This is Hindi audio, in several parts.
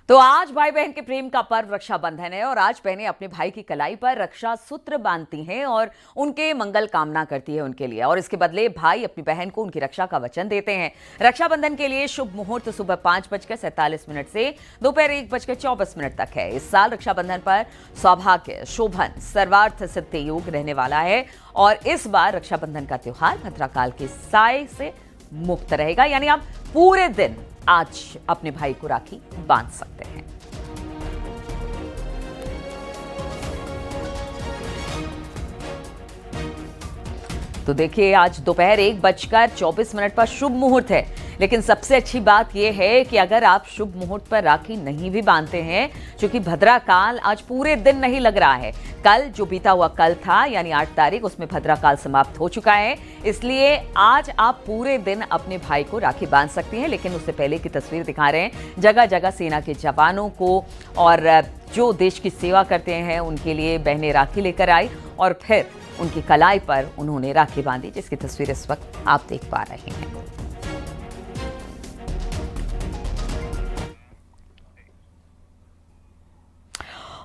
तो आज भाई बहन के प्रेम का पर्व रक्षाबंधन है और आज बहनें अपने भाई की कलाई पर रक्षा सूत्र बांधती हैं और उनके मंगल कामना करती है उनके लिए, और इसके बदले भाई अपनी बहन को उनकी रक्षा का वचन देते हैं। रक्षाबंधन के लिए शुभ मुहूर्त सुबह 5:47 से दोपहर 1:24 तक है। इस साल रक्षाबंधन पर सौभाग्य, शोभन, सर्वार्थ सिद्धि योग रहने वाला है और इस बार रक्षाबंधन का त्योहार भद्राकाल के साए से मुक्त रहेगा, यानी आप पूरे दिन आज अपने भाई को राखी बांध सकते हैं। तो देखिए, आज दोपहर 1:24 पर शुभ मुहूर्त है, लेकिन सबसे अच्छी बात यह है कि अगर आप शुभ मुहूर्त पर राखी नहीं भी बांधते हैं, क्योंकि भद्राकाल आज पूरे दिन नहीं लग रहा है। कल जो बीता हुआ कल था यानी 8 तारीख, उसमें भद्राकाल समाप्त हो चुका है, इसलिए आज आप पूरे दिन अपने भाई को राखी बांध सकती हैं। लेकिन उससे पहले की तस्वीर दिखा रहे हैं, जगह जगह सेना के जवानों को और जो देश की सेवा करते हैं उनके लिए बहनें राखी लेकर आई और फिर उनकी कलाई पर उन्होंने राखी बांधी, जिसकी तस्वीर इस वक्त आप देख पा रहे हैं।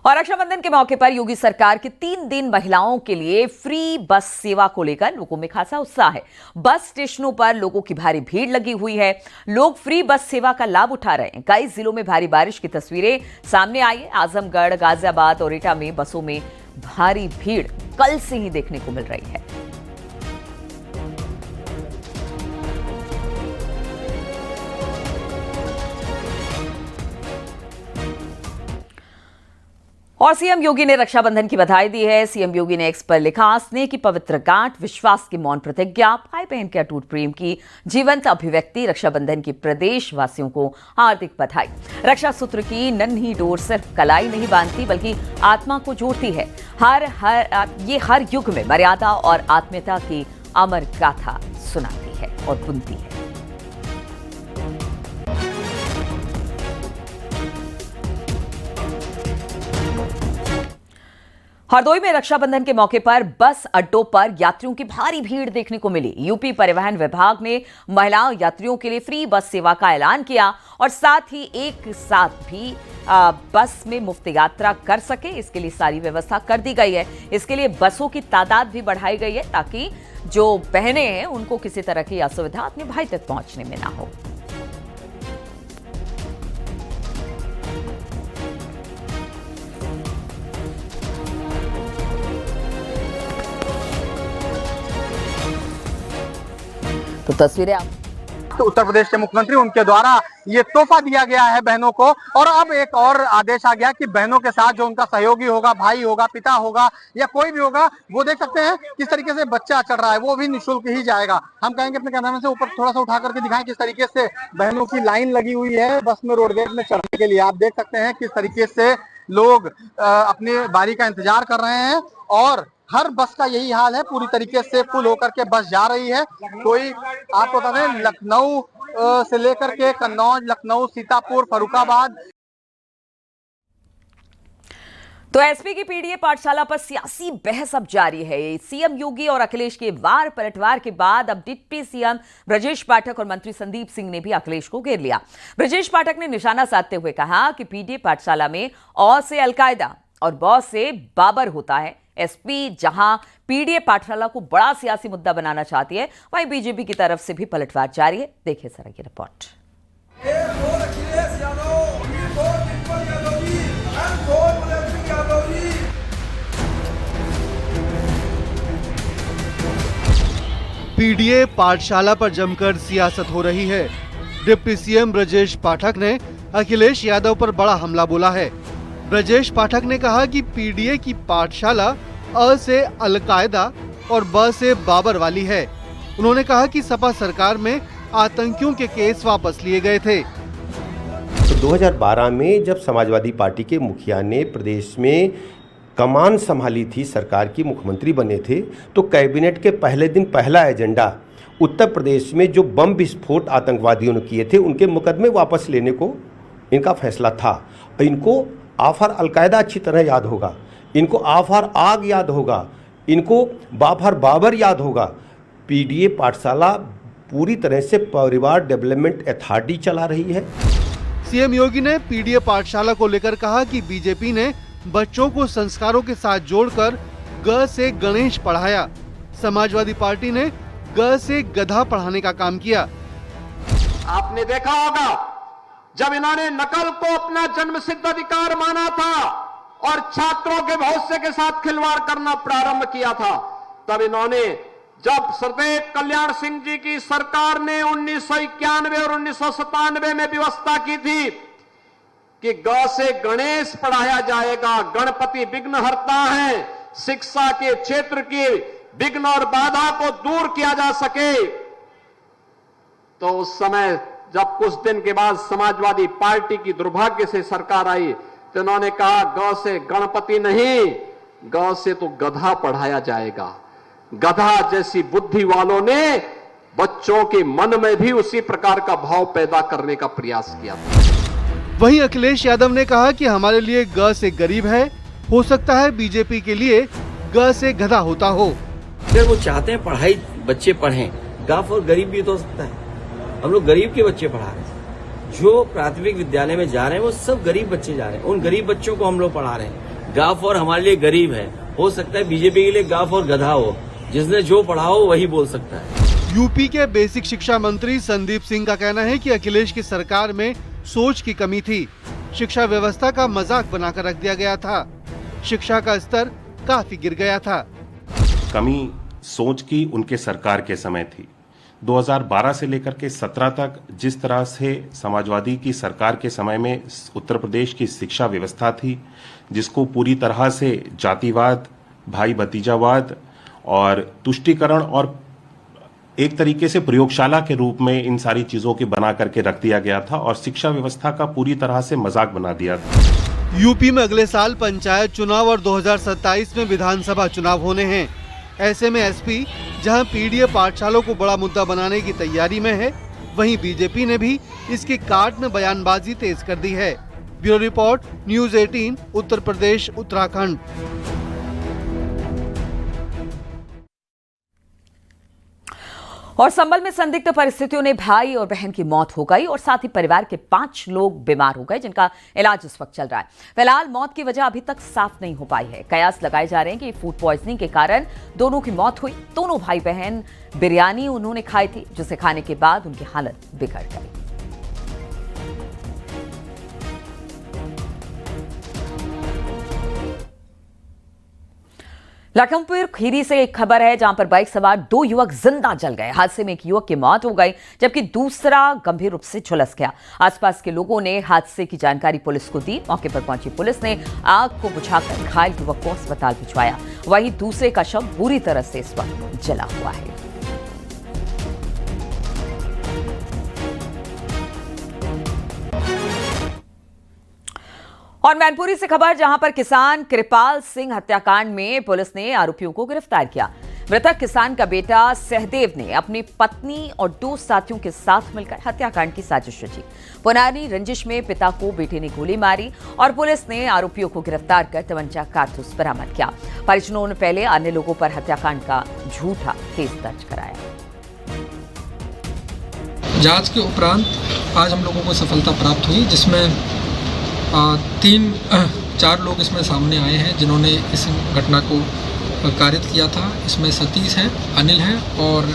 और रक्षाबंधन के मौके पर योगी सरकार की 3 दिन महिलाओं के लिए फ्री बस सेवा को लेकर लोगों में खासा उत्साह है। बस स्टेशनों पर लोगों की भारी भीड़ लगी हुई है, लोग फ्री बस सेवा का लाभ उठा रहे हैं। कई जिलों में भारी बारिश की तस्वीरें सामने आई है। आजमगढ़, गाजियाबाद और एटा में बसों में भारी भीड़ कल से ही देखने को मिल रही है। और सीएम योगी ने रक्षाबंधन की बधाई दी है। सीएम योगी ने एक्स पर लिखा, स्नेह की पवित्र गांठ, विश्वास की मौन प्रतिज्ञा, भाई बहन के अटूट प्रेम की जीवंत अभिव्यक्ति। रक्षाबंधन की प्रदेश वासियों को हार्दिक बधाई। रक्षा सूत्र की नन्ही डोर सिर्फ कलाई नहीं बांधती बल्कि आत्मा को जोड़ती है। ये हर युग में मर्यादा और आत्मीयता की अमर गाथा सुनाती है और बुनती है। हरदोई में रक्षाबंधन के मौके पर बस अड्डों पर यात्रियों की भारी भीड़ देखने को मिली। यूपी परिवहन विभाग ने महिला यात्रियों के लिए फ्री बस सेवा का ऐलान किया और साथ ही एक साथ भी बस में मुफ्त यात्रा कर सके, इसके लिए सारी व्यवस्था कर दी गई है। इसके लिए बसों की तादाद भी बढ़ाई गई है ताकि जो बहनें हैं उनको किसी तरह की असुविधा अपने भाई तक पहुंचने में ना हो। तो तस्वीरें तो उत्तर प्रदेश के मुख्यमंत्री, उनके द्वारा ये तोहफा दिया गया है बहनों को। और अब एक और आदेश आ गया कि बहनों के साथ जो उनका सहयोगी होगा, भाई होगा, पिता होगा या कोई भी होगा, वो देख सकते हैं किस तरीके से बच्चा चढ़ रहा है, वो भी निःशुल्क ही जाएगा। हम कहेंगे अपने कैमरामैन से ऊपर थोड़ा सा उठा करके दिखाएं किस तरीके से बहनों की लाइन लगी हुई है बस में रोडगेट में चढ़ने के लिए। आप देख सकते हैं किस तरीके से लोग अपनी बारी का इंतजार कर रहे हैं और हर बस का यही हाल है, पूरी तरीके से फुल होकर के बस जा रही है। कोई आपको बता दें, लखनऊ से लेकर के कन्नौज, लखनऊ, सीतापुर, फर्रुखाबाद। तो एसपी की पीडीए पाठशाला पर सियासी बहस अब जारी है। सीएम योगी और अखिलेश के वार पलटवार के बाद अब डिप्टी सीएम ब्रजेश पाठक और मंत्री संदीप सिंह ने भी अखिलेश को घेर लिया। ब्रजेश पाठक ने निशाना साधते हुए कहा कि पीडीए पाठशाला में औ से अलकायदा और ब से बाबर होता है। एसपी जहां पीडीए पाठशाला को बड़ा सियासी मुद्दा बनाना चाहती है, वहीं बीजेपी की तरफ से भी पलटवार जारी है। देखिए जरा ये रिपोर्ट। पीडीए पाठशाला पर जमकर सियासत हो रही है। डिप्टी सीएम ब्रजेश पाठक ने अखिलेश यादव पर बड़ा हमला बोला है। ब्रजेश पाठक ने कहा कि पीडीए की पाठशाला अ से अलकायदा और ब से बाबर वाली है। उन्होंने कहा कि सपा सरकार में आतंकियों के केस वापस लिए गए थे। तो 2012 में जब समाजवादी पार्टी के मुखिया ने प्रदेश में कमान संभाली थी, सरकार की मुख्यमंत्री बने थे, तो कैबिनेट के पहले दिन पहला एजेंडा उत्तर प्रदेश में जो बम विस्फोट आतंकवादियों ने किए थे उनके मुकदमे वापस लेने को इनका फैसला था। इनको आफर अलकायदा अच्छी तरह याद होगा, इनको आफर आग याद होगा, इनको बाफर बाबर याद होगा। पीडीए पाठशाला पूरी तरह से परिवार डेवलपमेंट अथॉरिटी चला रही है। सीएम योगी ने पीडीए पाठशाला को लेकर कहा कि बीजेपी ने बच्चों को संस्कारों के साथ जोड़कर ग से गणेश पढ़ाया। समाजवादी पार्टी ने ग से गधा पढ़ाने का काम किया। आपने देखा होगा जब इन्होंने नकल को अपना जन्मसिद्ध अधिकार माना था और छात्रों के भविष्य के साथ खिलवाड़ करना प्रारंभ किया था, तब इन्होंने जब सरदेव कल्याण सिंह जी की सरकार ने 1991 और 1997 में व्यवस्था की थी कि ग से गणेश पढ़ाया जाएगा, गणपति विघ्नहर्ता है, शिक्षा के क्षेत्र की विघ्न और बाधा को दूर किया जा सके, तो उस समय जब कुछ दिन के बाद समाजवादी पार्टी की दुर्भाग्य से सरकार आई तो उन्होंने कहा ग से गणपति नहीं, ग से तो गधा पढ़ाया जाएगा। गधा जैसी बुद्धि वालों ने बच्चों के मन में भी उसी प्रकार का भाव पैदा करने का प्रयास किया था। वहीं अखिलेश यादव ने कहा कि हमारे लिए ग से गरीब है, हो सकता है बीजेपी के लिए ग से गधा होता हो। अगर वो चाहते हैं पढ़ाई बच्चे पढ़ें, गाफ और गरीब भी तो हो सकता है। हम लोग गरीब के बच्चे पढ़ा रहे हैं, जो प्राथमिक विद्यालय में जा रहे हैं वो सब गरीब बच्चे जा रहे हैं, उन गरीब बच्चों को हम लोग पढ़ा रहे हैं। गाफ और हमारे लिए गरीब है, हो सकता है बीजेपी के लिए गाफ और गधा हो, जिसने जो पढ़ा हो वही बोल सकता है। यूपी के बेसिक शिक्षा मंत्री संदीप सिंह का कहना है कि अखिलेश की सरकार में सोच की कमी थी, शिक्षा व्यवस्था का मजाक बनाकर रख दिया गया था, शिक्षा का स्तर काफी गिर गया था। कमी सोच की उनके सरकार के समय थी। 2012 से लेकर के 17 तक जिस तरह से समाजवादी की सरकार के समय में उत्तर प्रदेश की शिक्षा व्यवस्था थी, जिसको पूरी तरह से जातिवाद, भाई भतीजावाद और तुष्टीकरण और एक तरीके से प्रयोगशाला के रूप में इन सारी चीजों के बना करके रख दिया गया था और शिक्षा व्यवस्था का पूरी तरह से मजाक बना दिया था। यूपी में अगले साल पंचायत चुनाव और 2027 में विधानसभा चुनाव होने हैं। ऐसे में एसपी जहां पीडीए पाठशालों को बड़ा मुद्दा बनाने की तैयारी में है, वहीं बीजेपी ने भी इसके काट में बयानबाजी तेज कर दी है। Bureau report, news 18, Uttar Pradesh, Uttarakhand. और संभल में संदिग्ध परिस्थितियों ने भाई और बहन की मौत हो गई और साथ ही परिवार के 5 लोग बीमार हो गए, जिनका इलाज इस वक्त चल रहा है। फिलहाल मौत की वजह अभी तक साफ नहीं हो पाई है। कयास लगाए जा रहे हैं कि फूड पॉइजनिंग के कारण दोनों की मौत हुई। दोनों भाई बहन बिरयानी उन्होंने खाई थी, जिसे खाने के बाद उनकी हालत बिगड़ गई। लखनपुर खीरी से एक खबर है, जहां पर बाइक सवार 2 युवक जिंदा जल गए। हादसे में एक युवक की मौत हो गई, जबकि दूसरा गंभीर रूप से झुलस गया। आसपास के लोगों ने हादसे की जानकारी पुलिस को दी। मौके पर पहुंची पुलिस ने आग को बुझाकर घायल युवक को अस्पताल भिजवाया। वहीं दूसरे का शव बुरी तरह से इस वक्त जला हुआ है। और मैनपुरी से खबर, जहां पर किसान कृपाल सिंह हत्याकांड में पुलिस ने आरोपियों को गिरफ्तार किया। मृतक किसान का बेटा सहदेव ने अपनी पत्नी और 2 साथियों के साथ मिलकर हत्याकांड की साजिश रची। पुरानी रंजिश में पिता को बेटे ने गोली मारी और पुलिस ने आरोपियों को गिरफ्तार कर तमंचा कारतूस बरामद किया। परिजनों ने पहले अन्य लोगों पर हत्याकांड का झूठा केस दर्ज कराया। जांच के उपरांत आज हम लोगों को सफलता प्राप्त हुई, जिसमें 4 लोग इसमें सामने आए हैं जिन्होंने इस घटना को कारित किया था। इसमें सतीश है, अनिल है और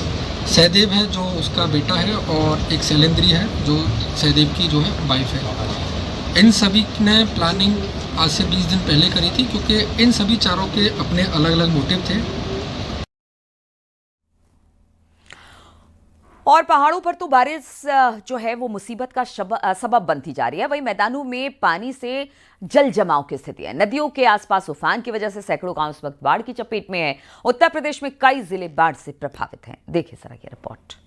सहदेव है जो उसका बेटा है, और एक शैलेंद्री है जो सहदेव की जो है वाइफ है। इन सभी ने प्लानिंग आज से 20 दिन पहले करी थी, क्योंकि इन सभी चारों के अपने अलग अलग मोटिव थे। और पहाड़ों पर तो बारिश जो है वो मुसीबत का सबब बनती जा रही है। वहीं मैदानों में पानी से जल जमाव की स्थिति है। नदियों के आसपास उफान की वजह से सैकड़ों गांव इस वक्त बाढ़ की चपेट में है। उत्तर प्रदेश में कई जिले बाढ़ से प्रभावित हैं। देखिए जरा ये रिपोर्ट।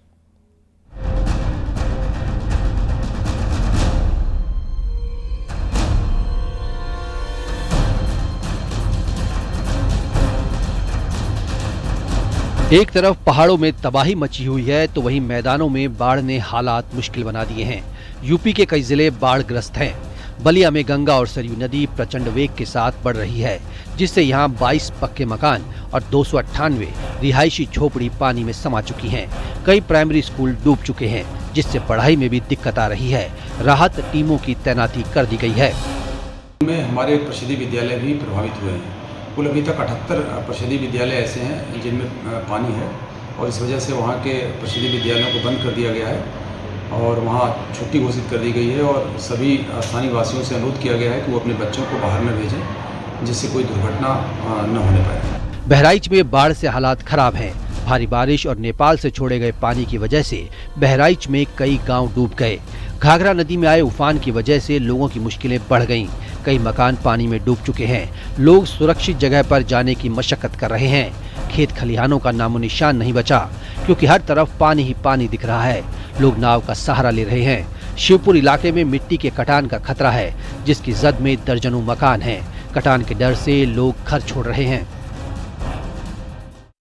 एक तरफ पहाड़ों में तबाही मची हुई है, तो वहीं मैदानों में बाढ़ ने हालात मुश्किल बना दिए हैं। यूपी के कई जिले बाढ़ग्रस्त हैं। बलिया में गंगा और सरयू नदी प्रचंड वेग के साथ बढ़ रही है, जिससे यहां 22 पक्के मकान और 298 रिहायशी झोपड़ी पानी में समा चुकी हैं। कई प्राइमरी स्कूल डूब चुके हैं, जिससे पढ़ाई में भी दिक्कत आ रही है। राहत टीमों की तैनाती कर दी गई है। में हमारे परिषदीय विद्यालय भी प्रभावित हुए हैं। कुल अभी तक 78 परिषदीय विद्यालय ऐसे हैं जिनमें पानी है और इस वजह से वहाँ के परिषदीय विद्यालयों को बंद कर दिया गया है और वहाँ छुट्टी घोषित कर दी गई है और सभी स्थानीय वासियों से अनुरोध किया गया है कि वो अपने बच्चों को बाहर न भेजें जिससे कोई दुर्घटना न होने पाए। बहराइच में बाढ़ से हालात खराब हैं। भारी बारिश और नेपाल से छोड़े गए पानी की वजह से बहराइच में कई गांव डूब गए। घाघरा नदी में आए उफान की वजह से लोगों की मुश्किलें बढ़ गईं। कई मकान पानी में डूब चुके हैं। लोग सुरक्षित जगह पर जाने की मशक्कत कर रहे हैं। खेत खलिहानों का नामो निशान नहीं बचा क्योंकि हर तरफ पानी ही पानी दिख रहा है। लोग नाव का सहारा ले रहे हैं। शिवपुर इलाके में मिट्टी के कटान का खतरा है जिसकी जद में दर्जनों मकान हैं। कटान के डर से लोग घर छोड़ रहे हैं।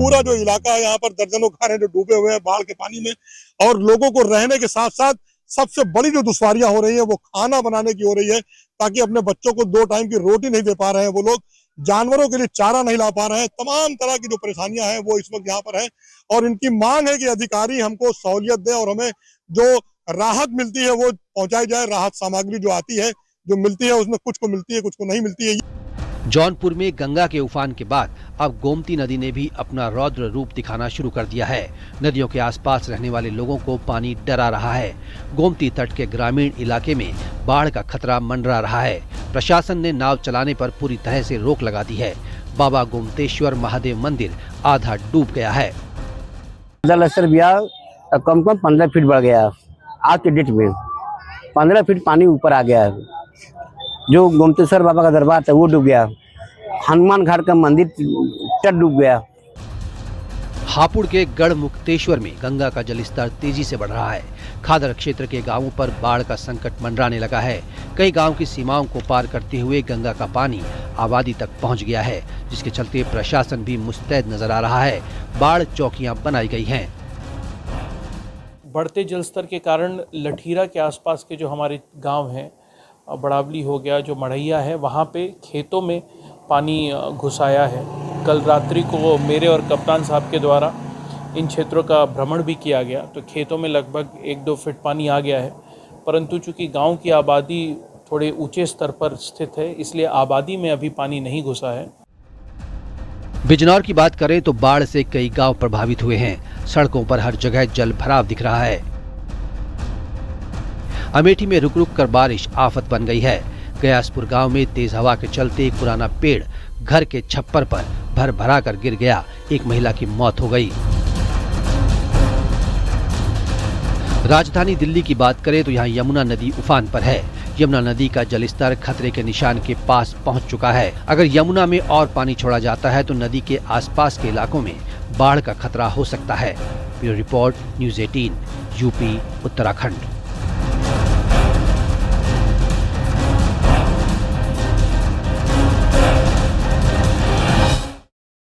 पूरा जो इलाका है यहाँ पर दर्जनों घर हैं जो डूबे हुए हैं बाढ़ के पानी में और लोगों को रहने के साथ साथ सबसे बड़ी जो दुश्वारियां हो रही है वो खाना बनाने की हो रही है ताकि अपने बच्चों को 2 टाइम की रोटी नहीं दे पा रहे हैं वो लोग, जानवरों के लिए चारा नहीं ला पा रहे हैं। तमाम तरह की जो परेशानियां हैं वो इस वक्त यहाँ पर है और इनकी मांग है कि अधिकारी हमको सहूलियत दे और हमें जो राहत मिलती है वो पहुंचाई जाए। राहत सामग्री जो आती है जो मिलती है उसमें कुछ को मिलती है कुछ को नहीं मिलती है। जौनपुर में गंगा के उफान के बाद अब गोमती नदी ने भी अपना रौद्र रूप दिखाना शुरू कर दिया है। नदियों के आसपास रहने वाले लोगों को पानी डरा रहा है। गोमती तट के ग्रामीण इलाके में बाढ़ का खतरा मंडरा रहा है। प्रशासन ने नाव चलाने पर पूरी तरह से रोक लगा दी है। बाबा गोमतेश्वर महादेव मंदिर आधा डूब गया है। जलस्तर भी कम 15 फीट बढ़ गया। आज के डेट में 15 फीट पानी ऊपर आ गया है। जो गोमतेश्वर बाबा का दरबार था वो डूब गया। हनुमान घाट का मंदिर तट डूब गया। हापुड़ के गढ़ मुक्तेश्वर में गंगा का जलस्तर तेजी से बढ़ रहा है। खादर क्षेत्र के गांवों पर बाढ़ का संकट मंडराने लगा है। कई गांव की सीमाओं को पार करते हुए गंगा का पानी आबादी तक पहुंच गया है जिसके चलते प्रशासन भी मुस्तैद नजर आ रहा है। बाढ़ चौकियां बनाई गई हैं। बढ़ते जलस्तर के कारण लठीरा के आसपास के जो हमारे गांव हैं, बड़ावली हो गया, जो मढ़ैया है, वहाँ पे खेतों में पानी घुस आया है। कल रात्रि को मेरे और कप्तान साहब के द्वारा इन क्षेत्रों का भ्रमण भी किया गया तो खेतों में लगभग 1-2 फीट पानी आ गया है, परंतु चूँकि गांव की आबादी थोड़े ऊंचे स्तर पर स्थित है इसलिए आबादी में अभी पानी नहीं घुसा है। बिजनौर की बात करें तो बाढ़ से कई गांव प्रभावित हुए हैं। सड़कों पर हर जगह जल भराव दिख रहा है। अमेठी में रुक रुक कर बारिश आफत बन गई है। गयासपुर गांव में तेज हवा के चलते एक पुराना पेड़ घर के छप्पर पर भर भरा कर गिर गया। एक महिला की मौत हो गई। राजधानी दिल्ली की बात करें तो यहाँ यमुना नदी उफान पर है। यमुना नदी का जलस्तर खतरे के निशान के पास पहुँच चुका है। अगर यमुना में और पानी छोड़ा जाता है तो नदी के आसपास के इलाकों में बाढ़ का खतरा हो सकता है। Bureau report, news 18, UP, Uttarakhand.